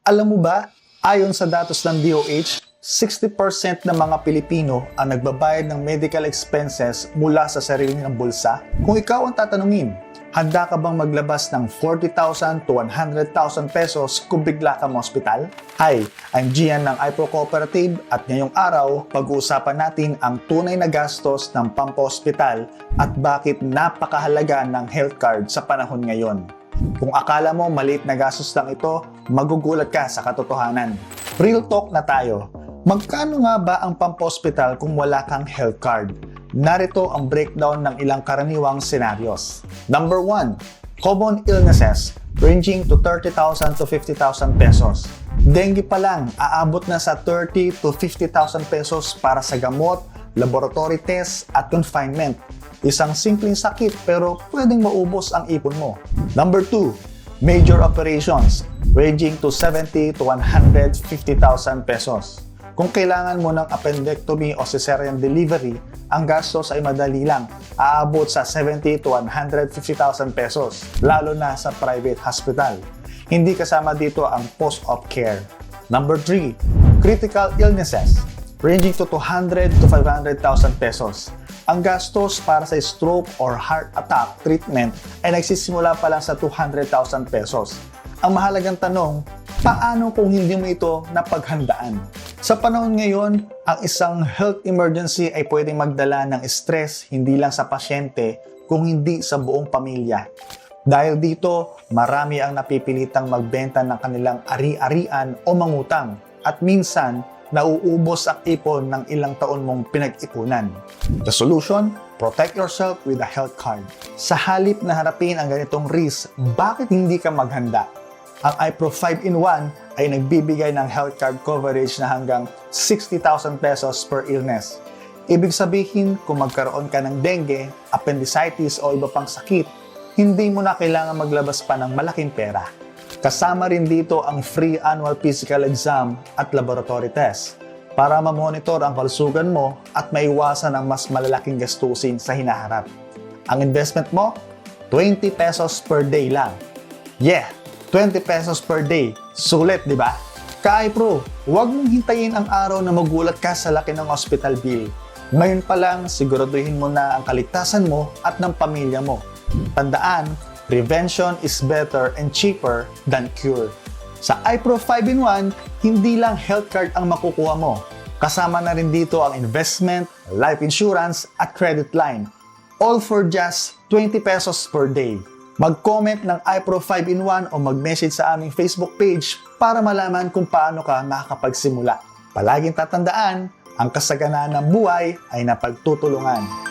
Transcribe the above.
Alam mo ba, ayon sa datos ng DOH, 60% ng mga Pilipino ang nagbabayad ng medical expenses mula sa sarili ng bulsa. Kung ikaw ang tatanungin, handa ka bang maglabas ng 40,000 to 100,000 pesos kung bigla ka ma-hospital? Hi, I'm Gian ng iPro Cooperative at ngayong araw, pag-uusapan natin ang tunay na gastos ng pampa-hospital at bakit napakahalaga ng health card sa panahon ngayon. Kung akala mo maliit na gastos lang ito, magugulat ka sa katotohanan. Real talk na tayo. Magkano nga ba ang pampa-hospital kung wala kang health card? Narito ang breakdown ng ilang karaniwang scenarios. Number 1, common illnesses ranging to 30,000 to 50,000 pesos. Dengue pa lang, aabot na sa 30 to 50,000 pesos para sa gamot, laboratory tests at confinement. Isang simpleng sakit pero pwedeng maubos ang ipon mo. Number 2, major operations ranging to 70 to 150,000 pesos. Kung kailangan mo ng appendectomy o cesarean delivery, ang gastos ay madali lang, aabot sa 70 to 150,000 pesos, lalo na sa private hospital. Hindi kasama dito ang post-op care. Number 3, critical illnesses ranging to 200 to 500,000 pesos. Ang gastos para sa stroke or heart attack treatment ay nagsisimula pa lang sa 200,000 pesos. Ang mahalagang tanong, paano kung hindi mo ito napaghandaan? Sa panahon ngayon, ang isang health emergency ay pwedeng magdala ng stress hindi lang sa pasyente, kung hindi sa buong pamilya. Dahil dito, marami ang napipilitang magbenta ng kanilang ari-arian o mangutang at minsan, nauubos ang ipon ng ilang taon mong pinag-ipunan. The solution? Protect yourself with a health card. Sa halip na harapin ang ganitong risk, bakit hindi ka maghanda? Ang iPro 5-in-1 ay nagbibigay ng health card coverage na hanggang 60,000 pesos per illness. Ibig sabihin, kung magkaroon ka ng dengue, appendicitis o iba pang sakit, hindi mo na kailangan maglabas pa ng malaking pera. Kasama rin dito ang free annual physical exam at laboratory test para ma-monitor ang kalusugan mo at maiwasan ang mas malalaking gastusin sa hinaharap. Ang investment mo, 20 pesos per day lang. Yeah! 20 pesos per day. Sulit, di ba? Ka-iPro, huwag mong hintayin ang araw na magulat ka sa laki ng hospital bill. Ngayon pa lang, siguraduhin mo na ang kaligtasan mo at ng pamilya mo. Tandaan, prevention is better and cheaper than cure. Sa iPro 5-in-1, hindi lang health card ang makukuha mo. Kasama na rin dito ang investment, life insurance at credit line. All for just 20 pesos per day. Mag-comment ng iPro 5-in-1 o mag-message sa aming Facebook page para malaman kung paano ka makakapagsimula. Palaging tatandaan, ang kasaganaan ng buhay ay napagtutulungan.